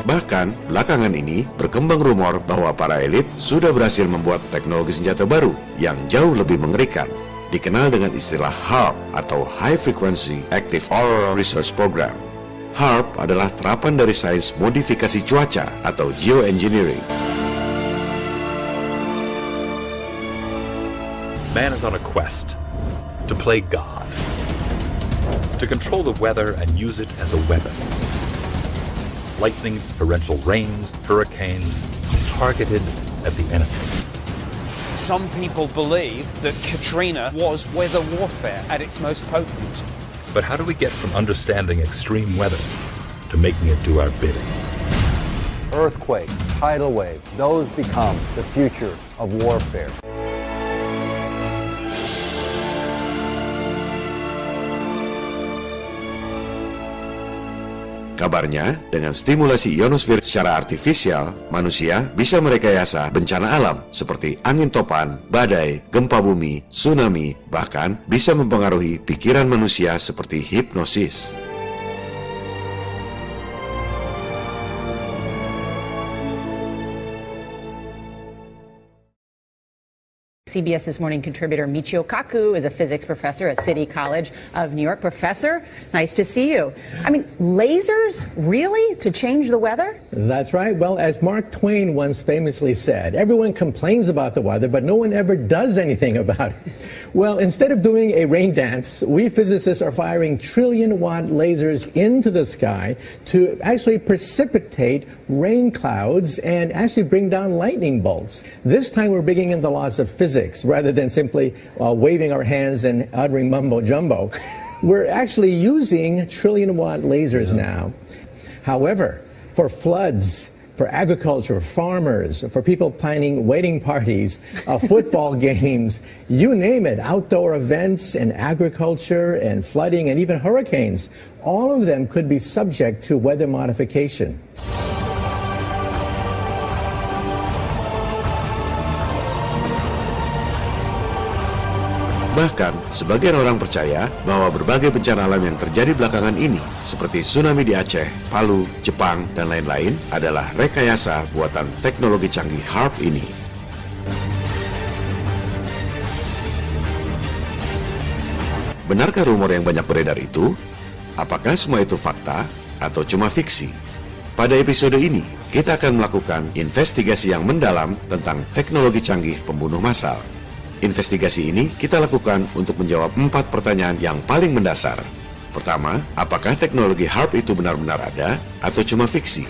Bahkan, belakangan ini berkembang rumor bahwa para elit sudah berhasil membuat teknologi senjata baru yang jauh lebih mengerikan, dikenal dengan istilah HAARP atau High Frequency Active Auroral Research Program. HAARP adalah terapan dari sains modifikasi cuaca atau geoengineering. Man is on a quest to play God, to control the weather and use it as a weapon. Lightning, torrential rains, hurricanes, targeted at the enemy. Some people believe that Katrina was weather warfare at its most potent. But how do we get from understanding extreme weather to making it do our bidding? Earthquake, tidal wave, those become the future of warfare. Kabarnya, dengan stimulasi ionosfer secara artifisial, manusia bisa merekayasa bencana alam seperti angin topan, badai, gempa bumi, tsunami, bahkan bisa mempengaruhi pikiran manusia seperti hipnosis. CBS This Morning contributor Michio Kaku is a physics professor at City College of New York. Professor, nice to see you. I mean, lasers, really, to change the weather? That's right. Well, as Mark Twain once famously said, everyone complains about the weather, but no one ever does anything about it. Well, instead of doing a rain dance, we physicists are firing trillion-watt lasers into the sky to actually precipitate rain clouds and actually bring down lightning bolts. This time we're bringing in the laws of physics rather than simply waving our hands and uttering mumbo-jumbo. We're actually using trillion-watt lasers now. However, for floods, for agriculture, farmers, for people planning wedding parties, football games, you name it, outdoor events and agriculture and flooding and even hurricanes, all of them could be subject to weather modification. Bahkan, sebagian orang percaya bahwa berbagai bencana alam yang terjadi belakangan ini, seperti tsunami di Aceh, Palu, Jepang, dan lain-lain, adalah rekayasa buatan teknologi canggih HAARP ini. Benarkah rumor yang banyak beredar itu? Apakah semua itu fakta atau cuma fiksi? Pada episode ini, kita akan melakukan investigasi yang mendalam tentang teknologi canggih pembunuh massal. Investigasi ini kita lakukan untuk menjawab 4 pertanyaan yang paling mendasar. Pertama, apakah teknologi HAARP itu benar-benar ada atau cuma fiksi?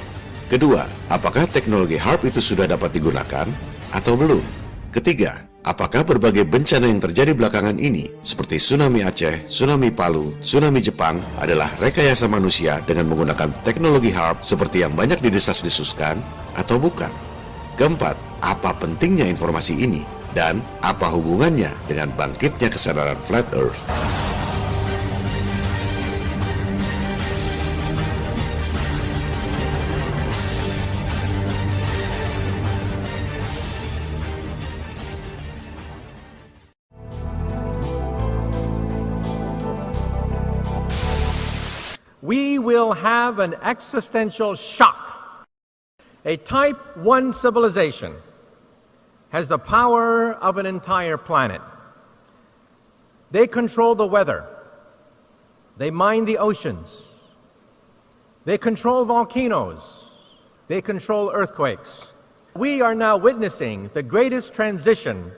Kedua, apakah teknologi HAARP itu sudah dapat digunakan atau belum? Ketiga, apakah berbagai bencana yang terjadi belakangan ini, seperti tsunami Aceh, tsunami Palu, tsunami Jepang, adalah rekayasa manusia dengan menggunakan teknologi HAARP seperti yang banyak didesas-desuskan atau bukan? Keempat, apa pentingnya informasi ini? Dan apa hubungannya dengan bangkitnya kesadaran Flat Earth? We will have an existential shock. A Type 1 civilization has the power of an entire planet. They control the weather. They mine the oceans. They control volcanoes. They control earthquakes. We are now witnessing the greatest transition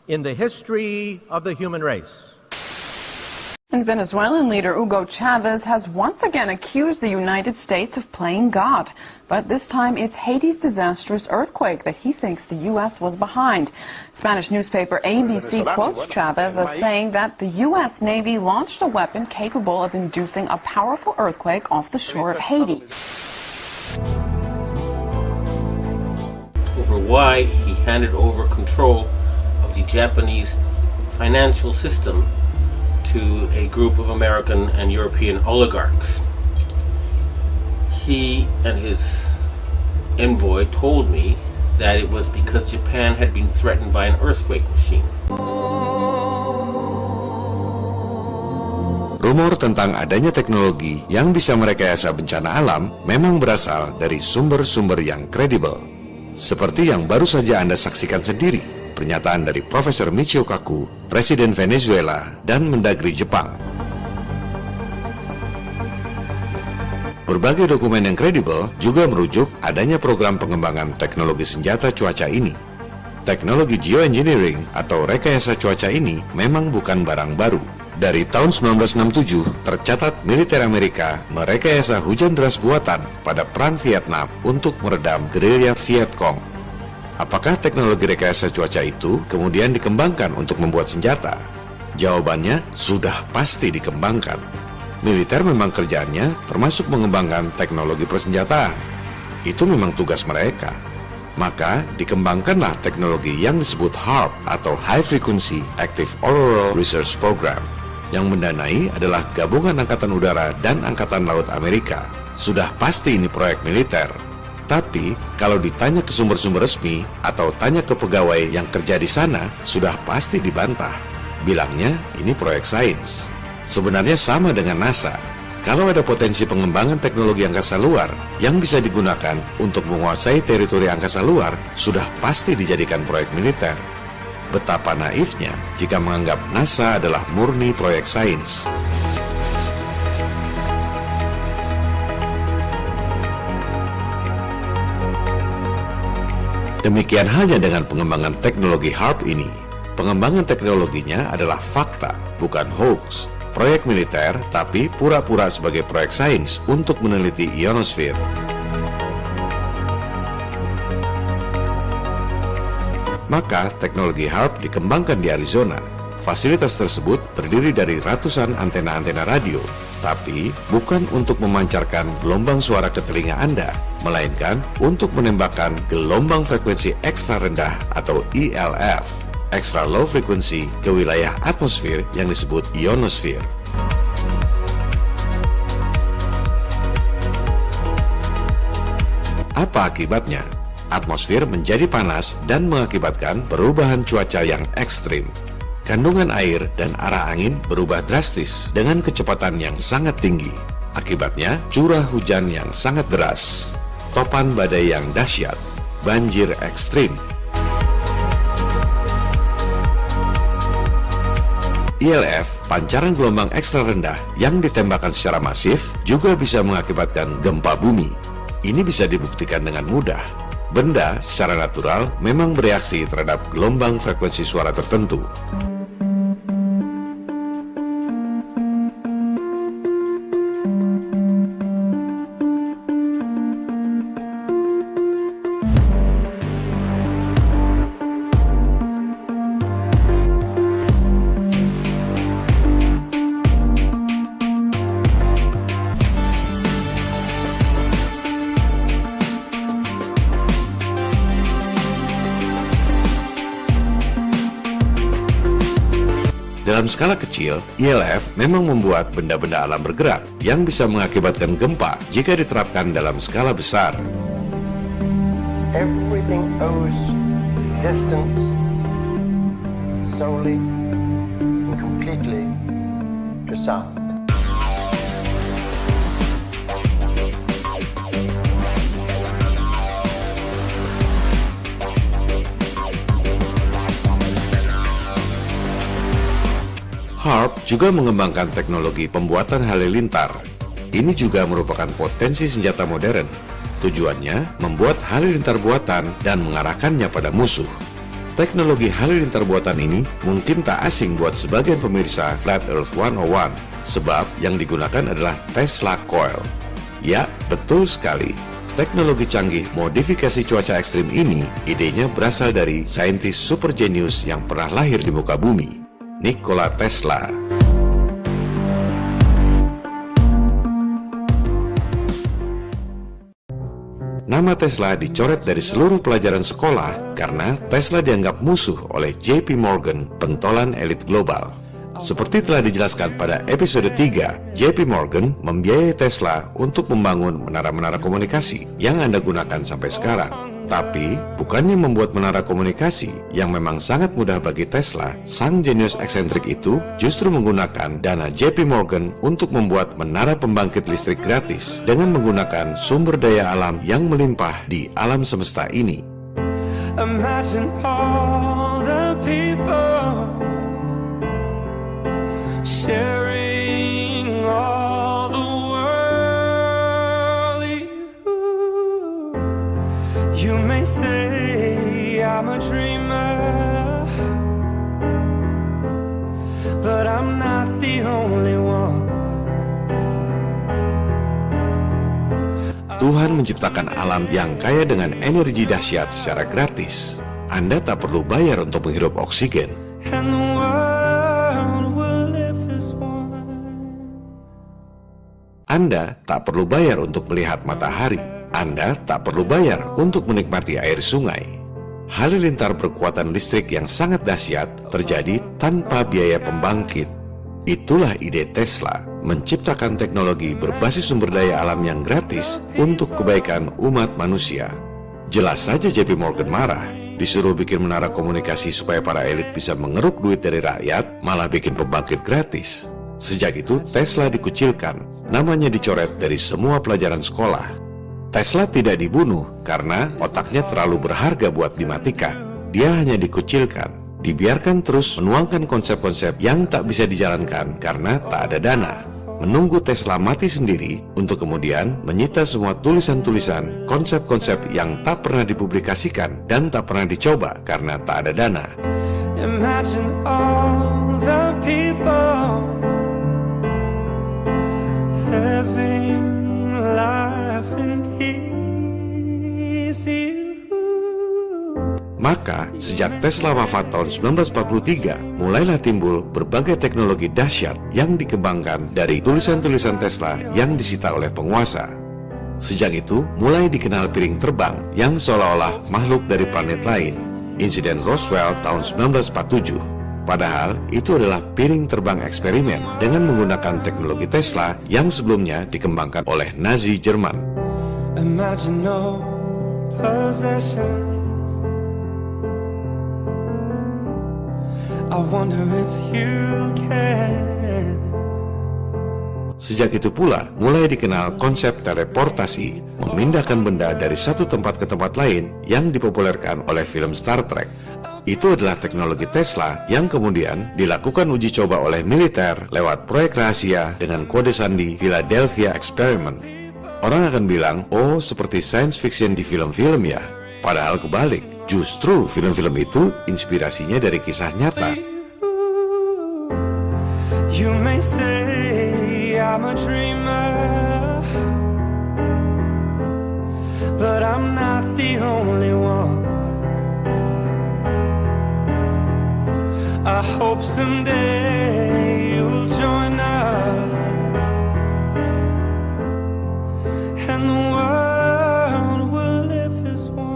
in the history of the human race. And Venezuelan leader Hugo Chavez has once again accused the United States of playing God. But this time it's Haiti's disastrous earthquake that he thinks the U.S. was behind. Spanish newspaper ABC quotes Chavez as saying that the U.S. Navy launched a weapon capable of inducing a powerful earthquake off the shore of Haiti. Over why he handed over control of the Japanese financial system to a group of American and European oligarchs. He and his envoy told me that it was because Japan had been threatened by an earthquake machine. Rumor tentang adanya teknologi yang bisa merekayasa bencana alam memang berasal dari sumber-sumber yang kredibel. Seperti yang baru saja Anda saksikan sendiri, pernyataan dari Profesor Michio Kaku, Presiden Venezuela dan Mendagri Jepang. Berbagai dokumen yang kredibel juga merujuk adanya program pengembangan teknologi senjata cuaca ini. Teknologi geoengineering atau rekayasa cuaca ini memang bukan barang baru. Dari tahun 1967, tercatat militer Amerika merekayasa hujan deras buatan pada Perang Vietnam untuk meredam gerilya Viet Cong. Apakah teknologi rekayasa cuaca itu kemudian dikembangkan untuk membuat senjata? Jawabannya sudah pasti dikembangkan. Militer memang kerjaannya termasuk mengembangkan teknologi persenjataan. Itu memang tugas mereka. Maka dikembangkanlah teknologi yang disebut HAARP atau High Frequency Active Auroral Research Program. Yang mendanai adalah Gabungan Angkatan Udara dan Angkatan Laut Amerika. Sudah pasti ini proyek militer. Tapi kalau ditanya ke sumber-sumber resmi atau tanya ke pegawai yang kerja di sana, sudah pasti dibantah. Bilangnya ini proyek sains. Sebenarnya sama dengan NASA. Kalau ada potensi pengembangan teknologi angkasa luar yang bisa digunakan untuk menguasai teritori angkasa luar, sudah pasti dijadikan proyek militer. Betapa naifnya jika menganggap NASA adalah murni proyek sains. Demikian halnya dengan pengembangan teknologi HAARP ini. Pengembangan teknologinya adalah fakta, bukan hoax. Proyek militer, tapi pura-pura sebagai proyek sains untuk meneliti ionosfer. Maka, teknologi HAARP dikembangkan di Arizona. Fasilitas tersebut terdiri dari ratusan antena-antena radio, tapi bukan untuk memancarkan gelombang suara ke telinga Anda, melainkan untuk menembakkan gelombang frekuensi ekstra rendah atau ELF, extra low frequency, ke wilayah atmosfer yang disebut ionosfer. Apa akibatnya? Atmosfer menjadi panas dan mengakibatkan perubahan cuaca yang ekstrim. Kandungan air dan arah angin berubah drastis dengan kecepatan yang sangat tinggi. Akibatnya curah hujan yang sangat deras, topan badai yang dahsyat, banjir ekstrim. ELF, pancaran gelombang ekstra rendah yang ditembakkan secara masif, juga bisa mengakibatkan gempa bumi. Ini bisa dibuktikan dengan mudah. Benda secara natural memang bereaksi terhadap gelombang frekuensi suara tertentu. Dalam skala kecil, ELF memang membuat benda-benda alam bergerak yang bisa mengakibatkan gempa jika diterapkan dalam skala besar. Everything owes its existence solely and completely to sound. HAARP juga mengembangkan teknologi pembuatan halilintar. Ini juga merupakan potensi senjata modern. Tujuannya membuat halilintar buatan dan mengarahkannya pada musuh. Teknologi halilintar buatan ini mungkin tak asing buat sebagian pemirsa Flat Earth 101, sebab yang digunakan adalah Tesla Coil. Ya, betul sekali. Teknologi canggih modifikasi cuaca ekstrim ini, idenya berasal dari saintis super jenius yang pernah lahir di muka bumi, Nikola Tesla. Nama Tesla dicoret dari seluruh pelajaran sekolah karena Tesla dianggap musuh oleh JP Morgan, pentolan elit global. Seperti telah dijelaskan pada episode 3, JP Morgan membiayai Tesla untuk membangun menara-menara komunikasi yang Anda gunakan sampai sekarang. Tapi, bukannya membuat menara komunikasi yang memang sangat mudah bagi Tesla, sang jenius eksentrik itu justru menggunakan dana JP Morgan untuk membuat menara pembangkit listrik gratis dengan menggunakan sumber daya alam yang melimpah di alam semesta ini. Imagine all the people sharing all the world. You may say I'm a dreamer, but I'm not the only one. Tuhan menciptakan alam yang kaya dengan energi dahsyat secara gratis. Anda tak perlu bayar untuk menghirup oksigen. And the world will live as one. Anda tak perlu bayar untuk melihat matahari. Anda tak perlu bayar untuk menikmati air sungai. Halilintar berkuatan listrik yang sangat dahsyat terjadi tanpa biaya pembangkit. Itulah ide Tesla, menciptakan teknologi berbasis sumber daya alam yang gratis untuk kebaikan umat manusia. Jelas saja JP Morgan marah, disuruh bikin menara komunikasi supaya para elit bisa mengeruk duit dari rakyat, malah bikin pembangkit gratis. Sejak itu Tesla dikucilkan, namanya dicoret dari semua pelajaran sekolah. Tesla tidak dibunuh karena otaknya terlalu berharga buat dimatikan. Dia hanya dikucilkan, dibiarkan terus menuangkan konsep-konsep yang tak bisa dijalankan karena tak ada dana. Menunggu Tesla mati sendiri untuk kemudian menyita semua tulisan-tulisan, konsep-konsep yang tak pernah dipublikasikan dan tak pernah dicoba karena tak ada dana. Imagine all the people living life in peace. Maka, sejak Tesla wafat tahun 1943, mulailah timbul berbagai teknologi dahsyat yang dikembangkan dari tulisan-tulisan Tesla yang disita oleh penguasa. Sejak itu, mulai dikenal piring terbang yang seolah-olah makhluk dari planet lain. Insiden Roswell tahun 1947. Padahal, itu adalah piring terbang eksperimen dengan menggunakan teknologi Tesla yang sebelumnya dikembangkan oleh Nazi Jerman. Imagine no possession. I wonder if you can. Sejak itu pula, mulai dikenal konsep teleportasi, memindahkan benda dari satu tempat ke tempat lain yang dipopulerkan oleh film Star Trek. Itu adalah teknologi Tesla yang kemudian dilakukan uji coba oleh militer lewat proyek rahasia dengan kode sandi Philadelphia Experiment. Orang akan bilang, oh seperti science fiction di film-film ya. Padahal kebalik, justru film-film itu inspirasinya dari kisah nyata. You may say I'm a dreamer, but I'm not the only one. I hope someday you'll join us, and the world will live as one.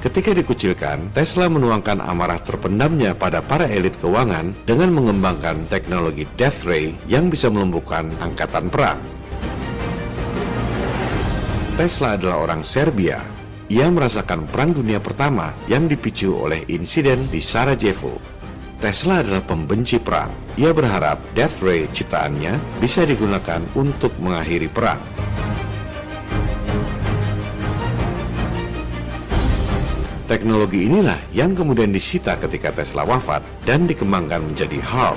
Ketika dikucilkan, Tesla menuangkan amarah terpendamnya pada para elit keuangan dengan mengembangkan teknologi Death Ray yang bisa melumpuhkan angkatan perang. Tesla adalah orang Serbia. Ia merasakan Perang Dunia Pertama yang dipicu oleh insiden di Sarajevo. Tesla adalah pembenci perang. Ia berharap Death Ray ciptaannya bisa digunakan untuk mengakhiri perang. Teknologi inilah yang kemudian disita ketika Tesla wafat dan dikembangkan menjadi HARP.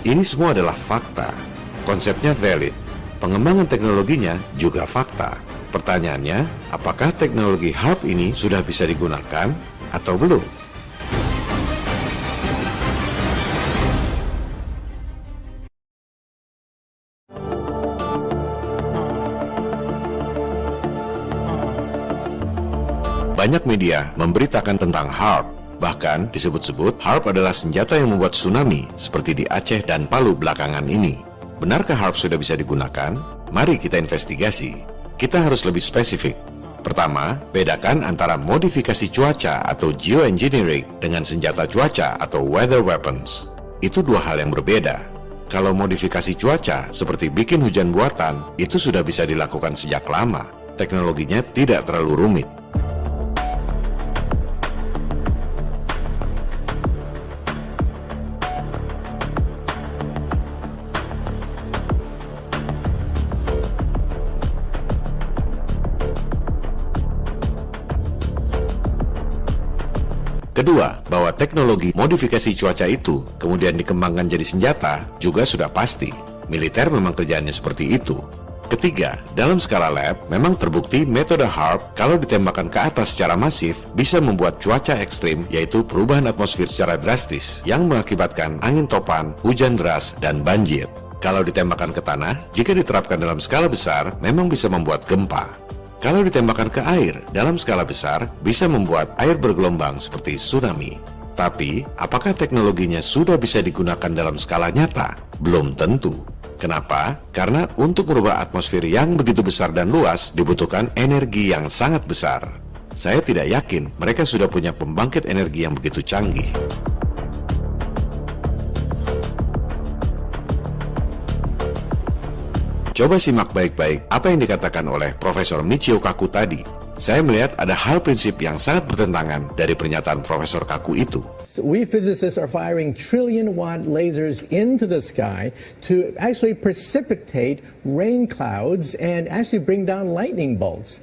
Ini semua adalah fakta. Konsepnya valid. Pengembangan teknologinya juga fakta. Pertanyaannya, apakah teknologi HARP ini sudah bisa digunakan atau belum? banyak media memberitakan tentang HAARP. Bahkan disebut-sebut HAARP adalah senjata yang membuat tsunami seperti di Aceh dan Palu belakangan ini. Benarkah HAARP sudah bisa digunakan? Mari kita investigasi. Kita harus lebih spesifik. Pertama, bedakan antara modifikasi cuaca atau geoengineering dengan senjata cuaca atau weather weapons. Itu dua hal yang berbeda. Kalau modifikasi cuaca seperti bikin hujan buatan, itu sudah bisa dilakukan sejak lama. Teknologinya tidak terlalu rumit. Kedua, bahwa teknologi modifikasi cuaca itu kemudian dikembangkan jadi senjata juga sudah pasti. Militer memang kerjaannya seperti itu. Ketiga, dalam skala lab memang terbukti metode HAARP kalau ditembakkan ke atas secara masif bisa membuat cuaca ekstrim, yaitu perubahan atmosfer secara drastis yang mengakibatkan angin topan, hujan deras, dan banjir. Kalau ditembakkan ke tanah, jika diterapkan dalam skala besar memang bisa membuat gempa. Kalau ditembakkan ke air dalam skala besar, bisa membuat air bergelombang seperti tsunami. Tapi, apakah teknologinya sudah bisa digunakan dalam skala nyata? Belum tentu. Kenapa? Karena untuk merubah atmosfer yang begitu besar dan luas, dibutuhkan energi yang sangat besar. Saya tidak yakin mereka sudah punya pembangkit energi yang begitu canggih. Coba simak baik-baik apa yang dikatakan oleh Profesor Michio Kaku tadi. Saya melihat ada hal prinsip yang sangat bertentangan dari pernyataan Profesor Kaku itu. We physicists are firing trillion-watt lasers into the sky to actually precipitate rain clouds and actually bring down lightning bolts.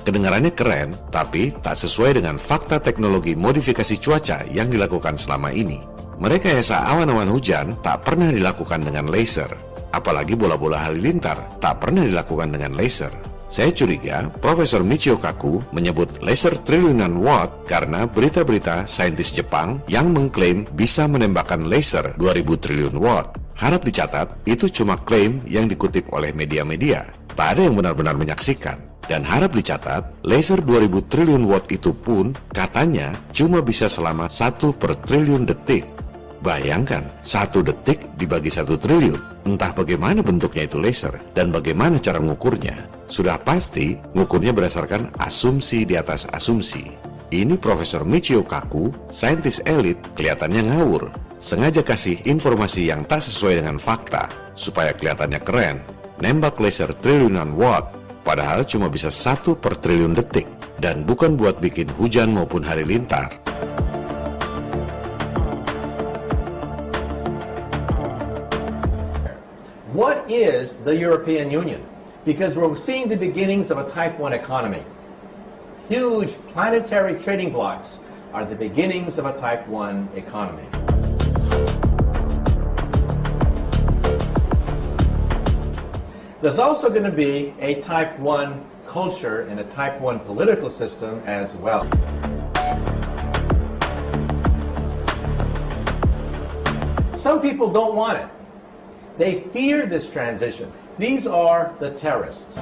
Kedengarannya keren, tapi tak sesuai dengan fakta teknologi modifikasi cuaca yang dilakukan selama ini. Merekayasa awan-awan hujan tak pernah dilakukan dengan laser. Apalagi bola-bola halilintar tak pernah dilakukan dengan laser. Saya curiga Profesor Michio Kaku menyebut laser triliunan watt karena berita-berita saintis Jepang yang mengklaim bisa menembakkan laser 2000 triliun watt. Harap dicatat, itu cuma klaim yang dikutip oleh media-media. Tak ada yang benar-benar menyaksikan. Dan harap dicatat, laser 2000 triliun watt itu pun katanya cuma bisa selama 1 per triliun detik. Bayangkan, 1 detik dibagi 1 triliun. Entah bagaimana bentuknya itu laser dan bagaimana cara mengukurnya. Sudah pasti, mengukurnya berdasarkan asumsi di atas asumsi. Ini Profesor Michio Kaku, saintis elit, kelihatannya ngawur. Sengaja kasih informasi yang tak sesuai dengan fakta, supaya kelihatannya keren. Nembak laser triliunan watt, padahal cuma bisa 1 per triliun detik. Dan bukan buat bikin hujan maupun halilintar. What is the European Union? Because we're seeing the beginnings of a Type 1 economy. Huge planetary trading blocks are the beginnings of a Type 1 economy. There's also going to be a Type 1 culture and a Type 1 political system as well. Some people don't want it. They fear this transition. These are the terrorists.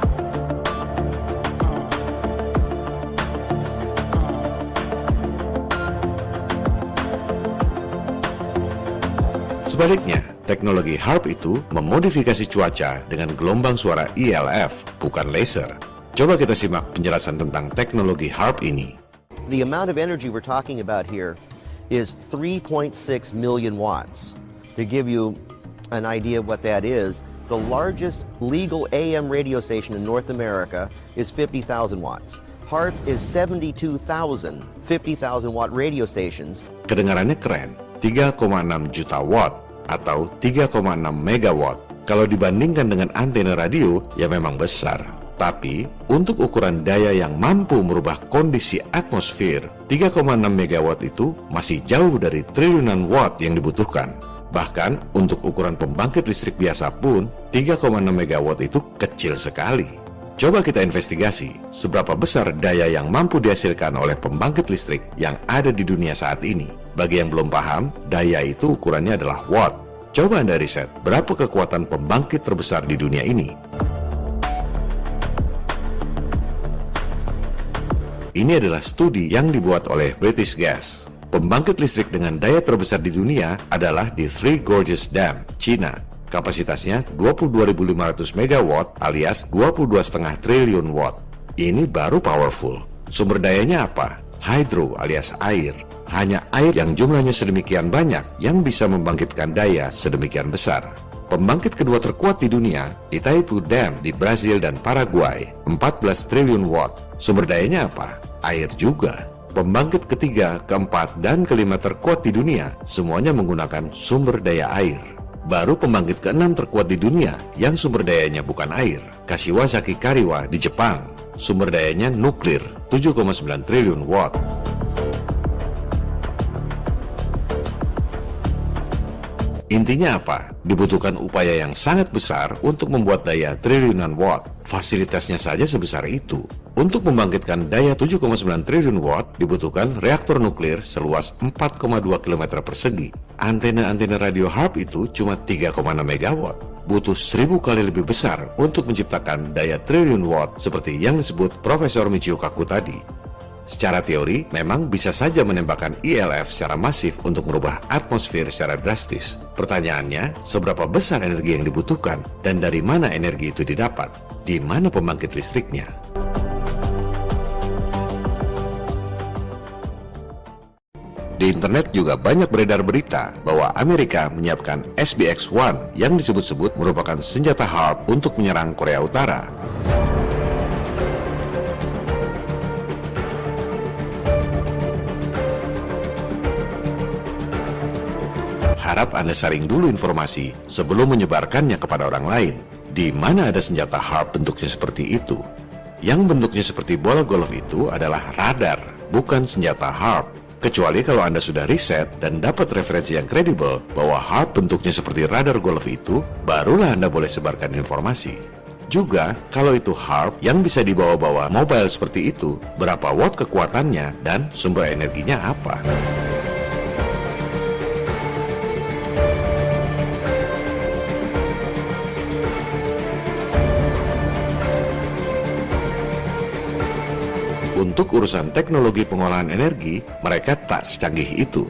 Sebaliknya, teknologi HAARP itu memodifikasi cuaca dengan gelombang suara ELF, bukan laser. Coba kita simak penjelasan tentang teknologi HAARP ini. The amount of energy we're talking about here is 3.6 million watts. To give you an idea of what that is, the largest legal AM radio station in North America is 50,000 watts. HAARP is 72,000 50,000 watt radio stations. Kedengarannya keren, 3,6 juta watt atau 3,6 megawatt. Kalau dibandingkan dengan antena radio, ya memang besar. Tapi, untuk ukuran daya yang mampu merubah kondisi atmosfer, 3,6 megawatt itu masih jauh dari triliunan watt yang dibutuhkan. Bahkan, untuk ukuran pembangkit listrik biasa pun, 3,6 megawatt itu kecil sekali. Coba kita investigasi, seberapa besar daya yang mampu dihasilkan oleh pembangkit listrik yang ada di dunia saat ini. Bagi yang belum paham, daya itu ukurannya adalah watt. Coba Anda riset, berapa kekuatan pembangkit terbesar di dunia ini? Ini adalah studi yang dibuat oleh British Gas. Pembangkit listrik dengan daya terbesar di dunia adalah di Three Gorges Dam, China. Kapasitasnya 22.500 megawatt alias 22,5 triliun watt. Ini baru powerful. Sumber dayanya apa? Hydro alias air. Hanya air yang jumlahnya sedemikian banyak yang bisa membangkitkan daya sedemikian besar. Pembangkit kedua terkuat di dunia, Itaipu Dam di Brazil dan Paraguay, 14 triliun watt. Sumber dayanya apa? Air juga. Pembangkit ketiga, keempat, dan kelima terkuat di dunia, semuanya menggunakan sumber daya air. Baru pembangkit keenam terkuat di dunia yang sumber dayanya bukan air, Kashiwazaki Kariwa di Jepang. Sumber dayanya nuklir, 7,9 triliun watt. Intinya apa? Dibutuhkan upaya yang sangat besar untuk membuat daya triliunan watt. Fasilitasnya saja sebesar itu. Untuk membangkitkan daya 7,9 triliun watt, dibutuhkan reaktor nuklir seluas 4,2 km persegi. Antena-antena radio HARP itu cuma 3,6 megawatt. Butuh 1000 kali lebih besar untuk menciptakan daya triliun watt seperti yang disebut Profesor Michio Kaku tadi. Secara teori, memang bisa saja menembakkan ILF secara masif untuk merubah atmosfer secara drastis. Pertanyaannya, seberapa besar energi yang dibutuhkan dan dari mana energi itu didapat? Di mana pembangkit listriknya? Di internet juga banyak beredar berita bahwa Amerika menyiapkan SBX-1 yang disebut-sebut merupakan senjata HARP untuk menyerang Korea Utara. Harap Anda saring dulu informasi sebelum menyebarkannya kepada orang lain. Di mana ada senjata HARP bentuknya seperti itu? Yang bentuknya seperti bola golf itu adalah radar, bukan senjata HARP. Kecuali kalau Anda sudah riset dan dapat referensi yang kredibel bahwa HARP bentuknya seperti radar golf itu, barulah Anda boleh sebarkan informasi. Juga, kalau itu HARP yang bisa dibawa-bawa mobile seperti itu, berapa watt kekuatannya dan sumber energinya apa? Untuk urusan teknologi pengolahan energi, mereka tak secanggih itu.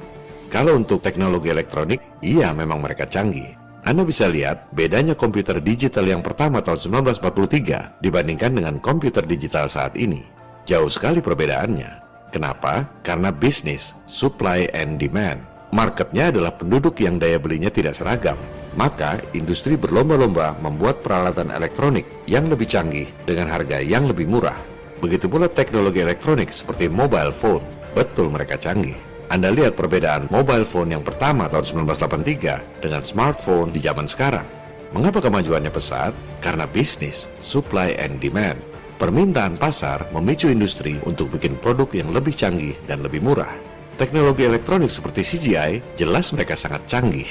Kalau untuk teknologi elektronik, iya memang mereka canggih. Anda bisa lihat bedanya komputer digital yang pertama tahun 1943 dibandingkan dengan komputer digital saat ini. Jauh sekali perbedaannya. Kenapa? Karena bisnis, supply and demand. Marketnya adalah penduduk yang daya belinya tidak seragam. Maka, industri berlomba-lomba membuat peralatan elektronik yang lebih canggih dengan harga yang lebih murah. Begitu pula teknologi elektronik seperti mobile phone. Betul mereka canggih. Anda lihat perbedaan mobile phone yang pertama tahun 1983 dengan smartphone di zaman sekarang. Mengapa kemajuannya pesat? Karena bisnis, supply and demand. Permintaan pasar memicu industri untuk bikin produk yang lebih canggih dan lebih murah. Teknologi elektronik seperti CGI, jelas mereka sangat canggih.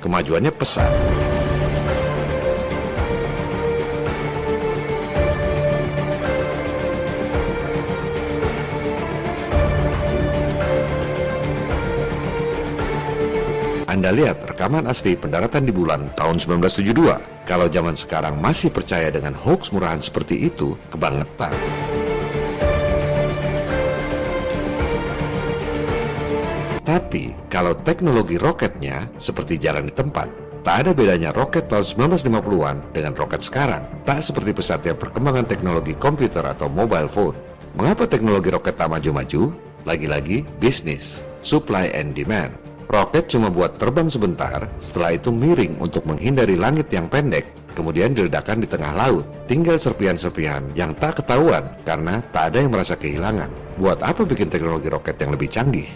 Kemajuannya pesat. Anda lihat rekaman asli pendaratan di bulan tahun 1972. Kalau zaman sekarang masih percaya dengan hoax murahan seperti itu, kebangetan. Tapi, kalau teknologi roketnya seperti jalan di tempat, tak ada bedanya roket tahun 1950-an dengan roket sekarang. Tak seperti pesatnya perkembangan teknologi komputer atau mobile phone. Mengapa teknologi roket tak maju-maju? Lagi-lagi, bisnis, supply and demand. Roket cuma buat terbang sebentar, setelah itu miring untuk menghindari langit yang pendek, kemudian diledakkan di tengah laut. Tinggal serpihan-serpihan yang tak ketahuan karena tak ada yang merasa kehilangan. Buat apa bikin teknologi roket yang lebih canggih?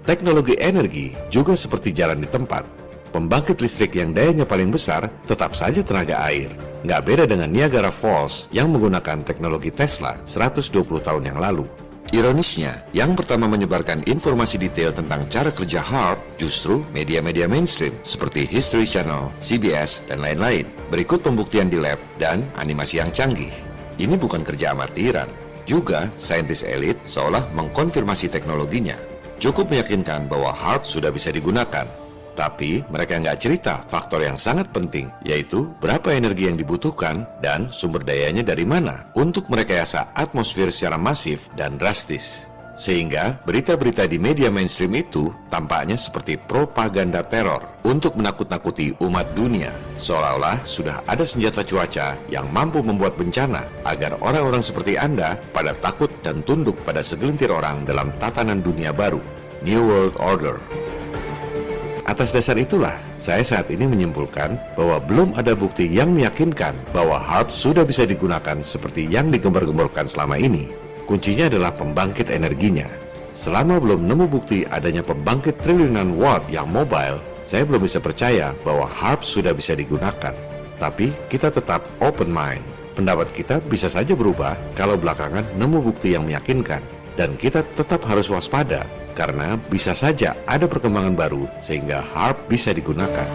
Teknologi energi juga seperti jalan di tempat. Pembangkit listrik yang dayanya paling besar tetap saja tenaga air. Nggak beda dengan Niagara Falls yang menggunakan teknologi Tesla 120 tahun yang lalu. Ironisnya, yang pertama menyebarkan informasi detail tentang cara kerja HARP justru media-media mainstream seperti History Channel, CBS, dan lain-lain. Berikut pembuktian di lab dan animasi yang canggih. Ini bukan kerja amatiran. Juga, saintis elit seolah mengkonfirmasi teknologinya. Cukup meyakinkan bahwa HARP sudah bisa digunakan. Tapi mereka nggak cerita faktor yang sangat penting, yaitu berapa energi yang dibutuhkan dan sumber dayanya dari mana untuk merekayasa atmosfer secara masif dan drastis. Sehingga berita-berita di media mainstream itu tampaknya seperti propaganda teror untuk menakut-nakuti umat dunia, seolah-olah sudah ada senjata cuaca yang mampu membuat bencana agar orang-orang seperti Anda pada takut dan tunduk pada segelintir orang dalam tatanan dunia baru, New World Order. Atas dasar itulah, saya saat ini menyimpulkan bahwa belum ada bukti yang meyakinkan bahwa HAARP sudah bisa digunakan seperti yang digembar-gemborkan selama ini. Kuncinya adalah pembangkit energinya. Selama belum nemu bukti adanya pembangkit triliunan watt yang mobile, saya belum bisa percaya bahwa HAARP sudah bisa digunakan. Tapi kita tetap open mind. Pendapat kita bisa saja berubah kalau belakangan nemu bukti yang meyakinkan. Dan kita tetap harus waspada, karena bisa saja ada perkembangan baru sehingga HAARP bisa digunakan.